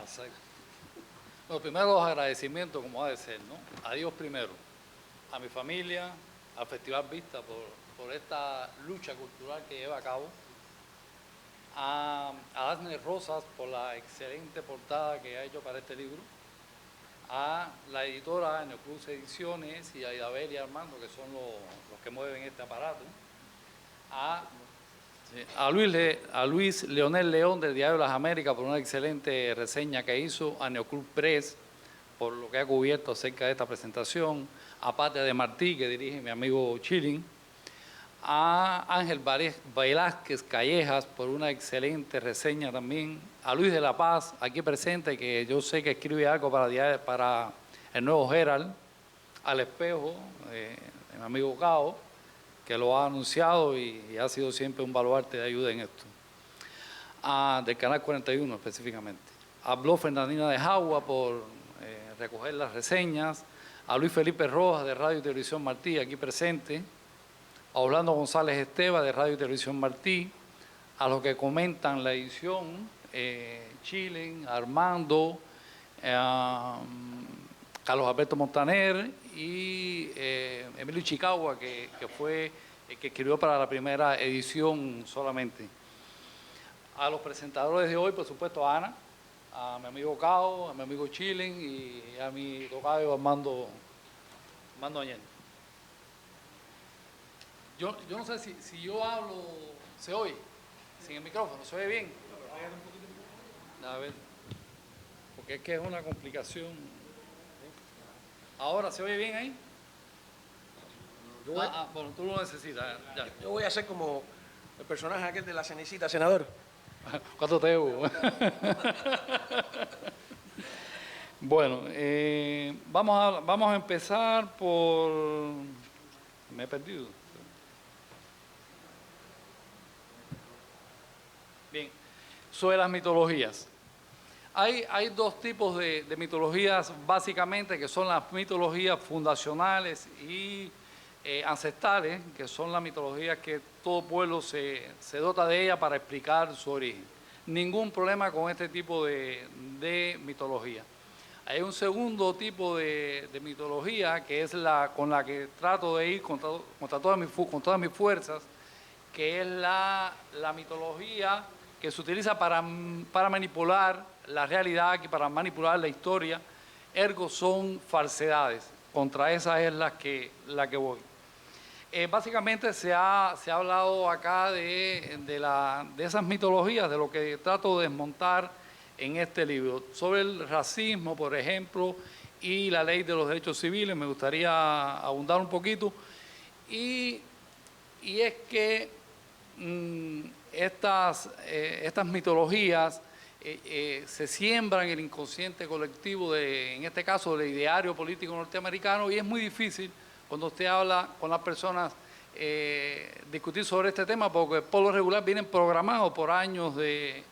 Exacto. Lo primero, los agradecimientos, como ha de ser, ¿no? A Dios primero, a mi familia, al Festival Vista por esta lucha cultural que lleva a cabo, a Dafne Rosas por la excelente portada que ha hecho para este libro, a la editora Neocruz Ediciones y a Idabel y Armando, que son los que mueven este aparato, a Luis Leonel León del Diario de las Américas por una excelente reseña que hizo, a Neoclub Press por lo que ha cubierto acerca de esta presentación, a Patria de Martí, que dirige mi amigo Chilling, a Ángel Velázquez Callejas por una excelente reseña también, a Luis de la Paz, aquí presente, que yo sé que escribe algo para el Nuevo Herald, al Espejo, mi amigo Cao, que lo ha anunciado y ha sido siempre un baluarte de ayuda en esto, del Canal 41 específicamente, a Blog Fernandina de Jagua por recoger las reseñas, a Luis Felipe Rojas de Radio y Televisión Martí, aquí presente, a Orlando González Esteva de Radio y Televisión Martí, a los que comentan la edición, Chilen, Armando, Carlos Alberto Montaner y Emilio Chicagua, que fue el que escribió para la primera edición solamente. A los presentadores de hoy, por supuesto, a Ana, a mi amigo Cao, a mi amigo Chilen y a mi tocayo Armando Allende. Yo no sé si yo hablo, ¿se oye? Sin el micrófono, ¿se oye bien? A ver, porque es que es una complicación. ¿Ahora se oye bien ahí? Bueno, tú lo necesitas. Ya. Yo voy a hacer como el personaje aquel de la cenicita, senador. ¿Cuánto te debo? Bueno, vamos a empezar por... Me he perdido. Bien, sobre las mitologías. Hay dos tipos de mitologías básicamente, que son las mitologías fundacionales y ancestrales, que son las mitologías que todo pueblo se dota de ella para explicar su origen. Ningún problema con este tipo de mitología. Hay un segundo tipo de mitología, que es con la que trato de ir con todas mis fuerzas, que es la mitología que se utiliza para manipular la realidad, y para manipular la historia, ergo son falsedades. Contra esas es la que voy. Básicamente se ha hablado acá de esas mitologías, de lo que trato de desmontar en este libro. Sobre el racismo, por ejemplo, y la ley de los derechos civiles, me gustaría abundar un poquito. Y es que estas mitologías se siembran en el inconsciente colectivo, en este caso del ideario político norteamericano, y es muy difícil cuando usted habla con las personas discutir sobre este tema, porque por lo regular vienen programados por años de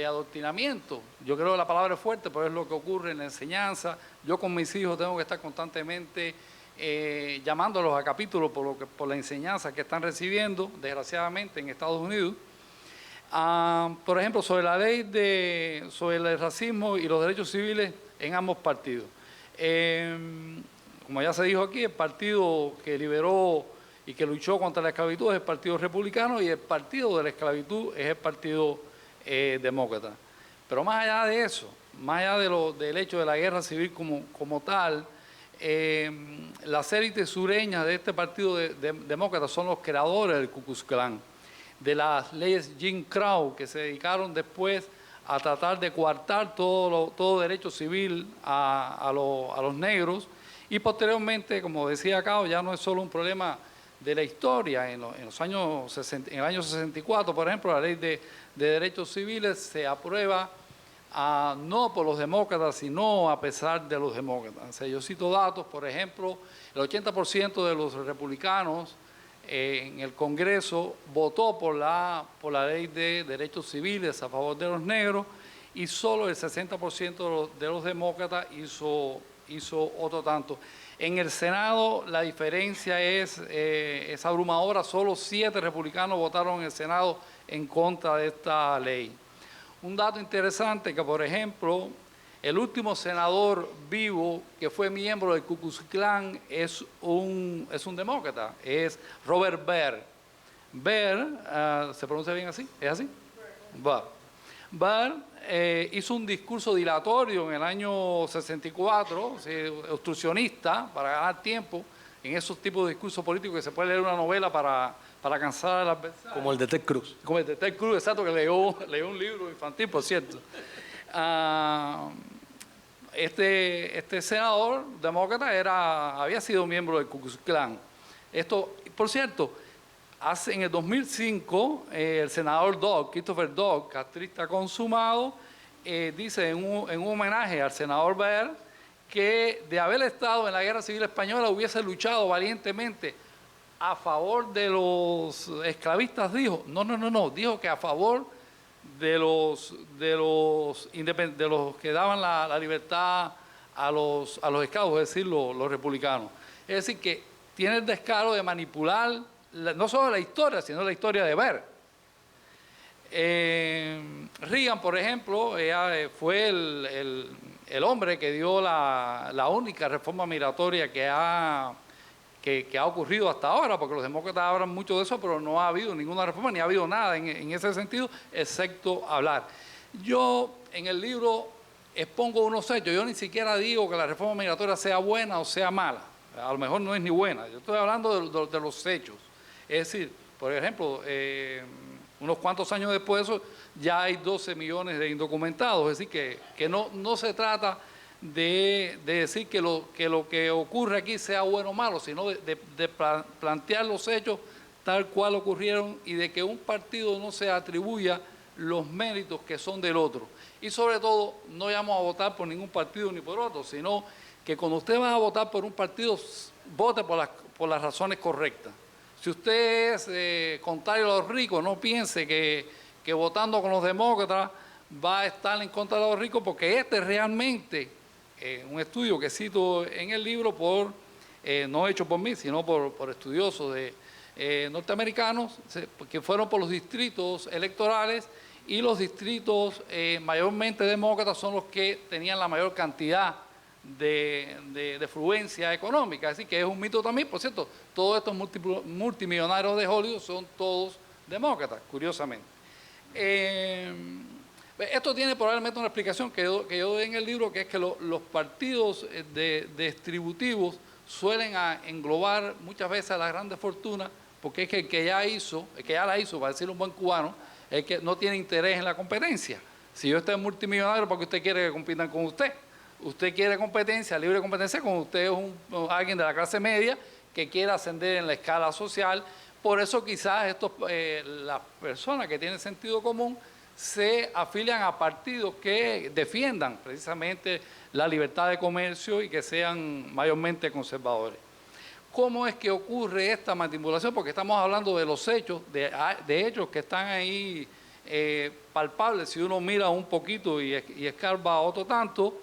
adoctrinamiento. Yo creo que la palabra es fuerte, pero es lo que ocurre en la enseñanza. Yo con mis hijos tengo que estar constantemente llamándolos a capítulos por la enseñanza que están recibiendo, desgraciadamente, en Estados Unidos. Por ejemplo, sobre la ley sobre el racismo y los derechos civiles en ambos partidos. Como ya se dijo aquí, el partido que liberó y que luchó contra la esclavitud es el Partido Republicano, y el partido de la esclavitud es el Partido Demócrata. Pero más allá de eso, más allá del hecho de la guerra civil como tal, las élites sureñas de este partido demócrata son los creadores del Ku Klux Klan, de las leyes Jim Crow, que se dedicaron después a tratar de coartar todo derecho civil a los negros, y posteriormente, como decía Cao, ya no es solo un problema de la historia. En el año 64, por ejemplo, la ley de derechos civiles se aprueba no por los demócratas, sino a pesar de los demócratas. O sea, yo cito datos, por ejemplo, el 80% de los republicanos en el Congreso votó por la ley de derechos civiles a favor de los negros, y solo el 60% de los demócratas hizo otro tanto. En el Senado la diferencia es abrumadora, solo 7 republicanos votaron en el Senado en contra de esta ley. un dato interesante que, por ejemplo, el último senador vivo que fue miembro del Ku Klux Klan es un demócrata, es Robert Byrd. Byrd, ¿se pronuncia bien así? ¿Es así? Byrd hizo un discurso dilatorio en el año 64, obstruccionista, para ganar tiempo en esos tipos de discursos políticos que se puede leer una novela para cansar al adversario. Como el de Ted Cruz. Como el de Ted Cruz, exacto, que leyó un libro infantil, por cierto. Este senador demócrata había sido miembro del Ku Klux Klan. Esto, por cierto, en el 2005, el senador Christopher Dodd, castrista consumado, dice en un homenaje al senador Byrd que de haber estado en la Guerra Civil Española hubiese luchado valientemente a favor de los esclavistas, dijo. No, dijo que a favor de los que daban la libertad a los esclavos, es decir, los republicanos. Es decir, que tiene el descaro de manipular no solo la historia, sino la historia de Byrd. Reagan, por ejemplo, fue el hombre que dio la única reforma migratoria que ha ocurrido hasta ahora, porque los demócratas hablan mucho de eso, pero no ha habido ninguna reforma, ni ha habido nada en ese sentido, excepto hablar. Yo en el libro expongo unos hechos, yo ni siquiera digo que la reforma migratoria sea buena o sea mala, a lo mejor no es ni buena, yo estoy hablando de los hechos. Es decir, por ejemplo, unos cuantos años después de eso, ya hay 12 millones de indocumentados, es decir, que no se trata de decir que lo que ocurre aquí sea bueno o malo, sino de plantear los hechos tal cual ocurrieron y de que un partido no se atribuya los méritos que son del otro. Y sobre todo, no vamos a votar por ningún partido ni por otro, sino que cuando usted va a votar por un partido, vote por las razones correctas. Si usted es contrario a los ricos, no piense que votando con los demócratas va a estar en contra de los ricos, porque este realmente, un estudio que cito en el libro, no hecho por mí, sino por estudiosos norteamericanos, que fueron por los distritos electorales, y los distritos mayormente demócratas son los que tenían la mayor cantidad de fluencia económica. Así que es un mito también, por cierto, todos estos multimillonarios de Hollywood son todos demócratas, curiosamente. Esto tiene probablemente una explicación que yo doy en el libro, que es que los partidos distributivos suelen englobar muchas veces a las grandes fortunas, porque es que el que ya la hizo, para decirlo un buen cubano, es que no tiene interés en la competencia. Si yo estoy multimillonario, ¿por qué usted quiere que compitan con usted? Usted quiere competencia, libre competencia, con usted es alguien de la clase media que quiere ascender en la escala social. Por eso quizás las personas que tienen sentido común se afilian a partidos que defiendan precisamente la libertad de comercio y que sean mayormente conservadores. ¿Cómo es que ocurre esta manipulación? Porque estamos hablando de los hechos, de hechos que están ahí palpables si uno mira un poquito y escarba otro tanto.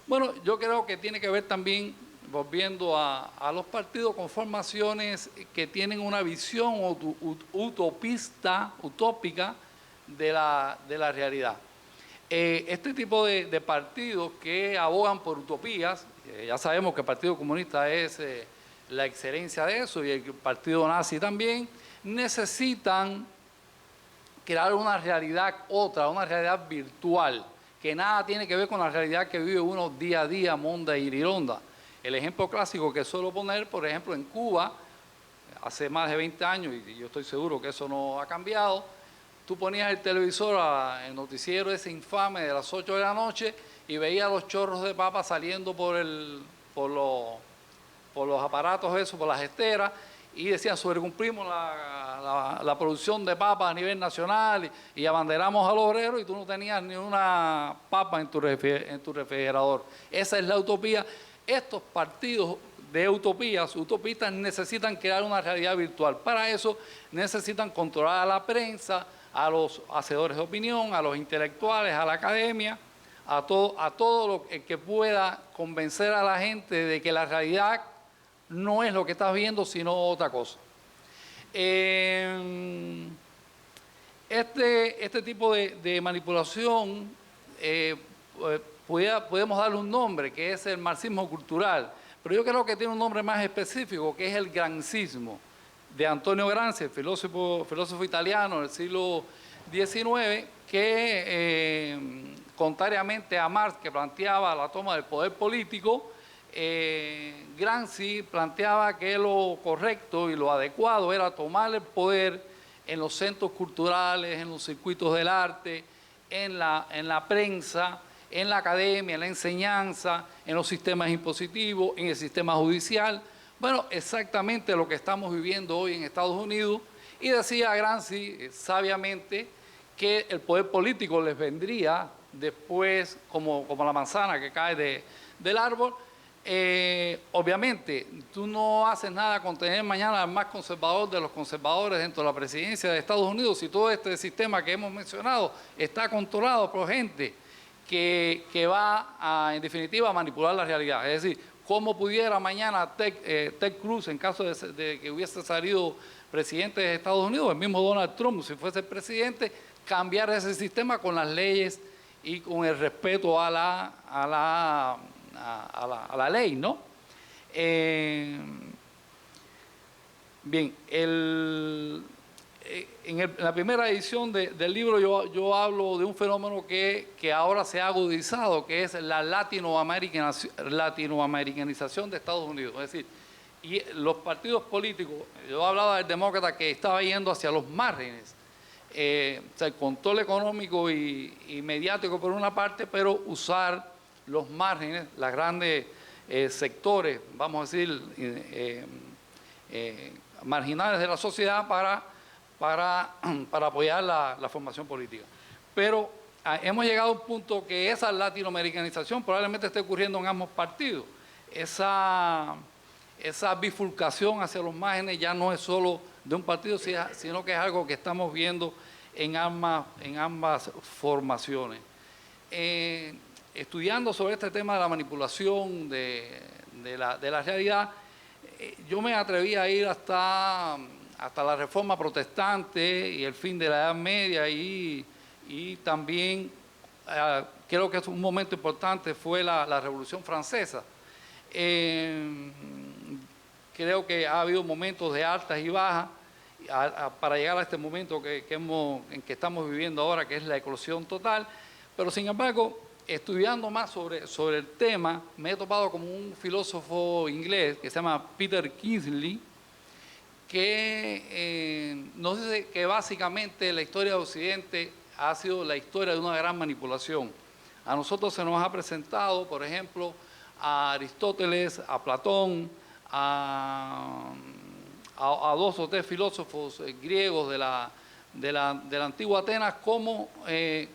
Bueno, yo creo que tiene que ver también, volviendo a los partidos, con formaciones que tienen una visión utópica de la realidad. Este tipo de partidos que abogan por utopías, ya sabemos que el Partido Comunista es la excelencia de eso, y el Partido Nazi también, necesitan crear una realidad una realidad virtual, que nada tiene que ver con la realidad que vive uno día a día, monda y lironda. El ejemplo clásico que suelo poner, por ejemplo, en Cuba, hace más de 20 años, y yo estoy seguro que eso no ha cambiado, tú ponías el televisor, el noticiero ese infame de las 8 de la noche, y veías los chorros de papa saliendo por los aparatos esos, por las esteras, y decían, sobrecumplimos la producción de papas a nivel nacional y abanderamos a los obreros, y tú no tenías ni una papa en tu refrigerador. Esa es la utopía. Estos partidos de utopistas necesitan crear una realidad virtual. Para eso necesitan controlar a la prensa, a los hacedores de opinión, a los intelectuales, a la academia, a todo el que pueda convencer a la gente de que la realidad no es lo que estás viendo, sino otra cosa. Este tipo de manipulación podemos darle un nombre, que es el marxismo cultural, pero yo creo que tiene un nombre más específico, que es el grancismo, de Antonio Gramsci, el filósofo italiano del siglo XIX, que contrariamente a Marx, que planteaba la toma del poder político, Gramsci planteaba que lo correcto y lo adecuado era tomar el poder en los centros culturales, en los circuitos del arte, en la prensa, en la academia, en la enseñanza, en los sistemas impositivos, en el sistema judicial. Bueno, exactamente lo que estamos viviendo hoy en Estados Unidos. Y decía Gramsci sabiamente que el poder político les vendría después como la manzana que cae del árbol. Obviamente, tú no haces nada con tener mañana al más conservador de los conservadores dentro de la presidencia de Estados Unidos si todo este sistema que hemos mencionado está controlado por gente que va, en definitiva, a manipular la realidad. Es decir, ¿cómo pudiera mañana Ted Cruz, en caso de que hubiese salido presidente de Estados Unidos, el mismo Donald Trump, si fuese presidente, cambiar ese sistema con las leyes y con el respeto a la ley, ¿no? Bien, en la primera edición del libro yo hablo de un fenómeno que ahora se ha agudizado, que es la latinoamericanización de Estados Unidos. Es decir, y los partidos políticos, yo hablaba del demócrata que estaba yendo hacia los márgenes, o sea, el control económico y mediático por una parte, pero usar los márgenes, los grandes sectores, vamos a decir, marginales de la sociedad para apoyar la formación política. Pero hemos llegado a un punto que esa latinoamericanización probablemente esté ocurriendo en ambos partidos. Esa bifurcación hacia los márgenes ya no es solo de un partido, sino que es algo que estamos viendo en ambas formaciones. Estudiando sobre este tema de la manipulación de la realidad, yo me atreví a ir hasta la Reforma Protestante y el fin de la Edad Media y también creo que es un momento importante fue la Revolución Francesa. Creo que ha habido momentos de altas y bajas para llegar a este momento en que estamos viviendo ahora, que es la eclosión total, pero sin embargo, estudiando más sobre el tema, me he topado con un filósofo inglés que se llama Peter Kingsley, que nos dice que básicamente la historia de Occidente ha sido la historia de una gran manipulación. A nosotros se nos ha presentado, por ejemplo, a Aristóteles, a Platón, a dos o tres filósofos griegos de la antigua Atenas como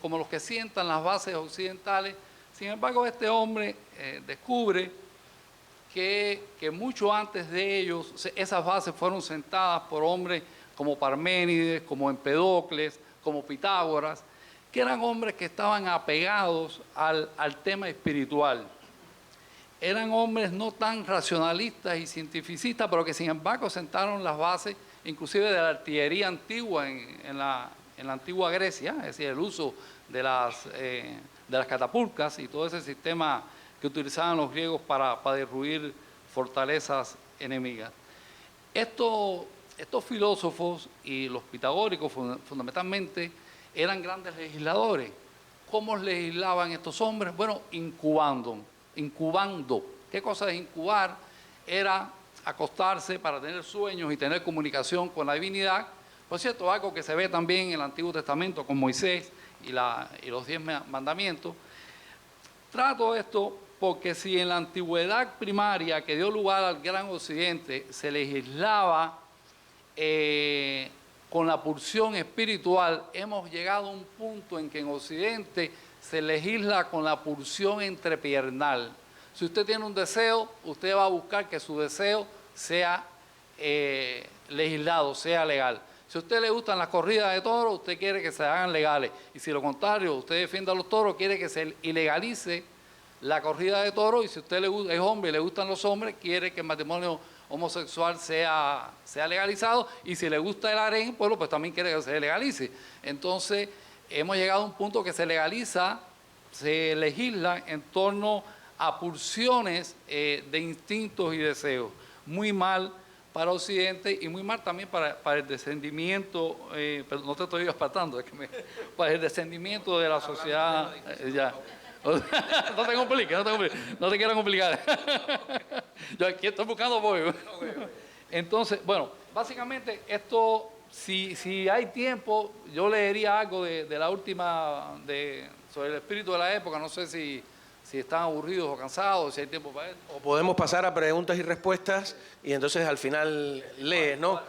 los que sientan las bases occidentales. Sin embargo, este hombre descubre que mucho antes de ellos esas bases fueron sentadas por hombres como Parménides, como Empedocles, como Pitágoras, que eran hombres que estaban apegados al tema espiritual. Eran hombres no tan racionalistas y cientificistas, pero que sin embargo sentaron las bases inclusive de la artillería antigua en la antigua Grecia, es decir, el uso de las catapultas y todo ese sistema que utilizaban los griegos para destruir fortalezas enemigas. Estos filósofos y los pitagóricos fundamentalmente eran grandes legisladores. ¿Cómo legislaban estos hombres? Bueno, incubando. ¿Qué cosa es incubar? Era acostarse para tener sueños y tener comunicación con la divinidad. Por cierto, algo que se ve también en el Antiguo Testamento con Moisés y los 10 mandamientos. Trato esto porque si en la antigüedad primaria que dio lugar al Gran Occidente se legislaba con la pulsión espiritual, hemos llegado a un punto en que en Occidente se legisla con la pulsión entrepiernal. Si usted tiene un deseo, usted va a buscar que su deseo sea legislado, sea legal. Si a usted le gustan las corridas de toros, usted quiere que se hagan legales. Y si lo contrario, usted defiende a los toros, quiere que se ilegalice la corrida de toros. Y si a usted es hombre y le gustan los hombres, quiere que el matrimonio homosexual sea legalizado, y si le gusta el harén, pues también quiere que se legalice. Entonces, hemos llegado a un punto que se legisla en torno a pulsiones de instintos y deseos. Muy mal para Occidente y muy mal también para el descendimiento, pero no te estoy apartando, para el descendimiento de la sociedad. Ya. No te compliques, no te quiero complicar. Yo aquí estoy buscando apoyo. Entonces, bueno, básicamente esto, si hay tiempo, yo leería algo de la última, sobre el espíritu de la época. No sé si están aburridos o cansados, si hay tiempo para eso. O podemos pasar a preguntas y respuestas y entonces al final lees, ¿no?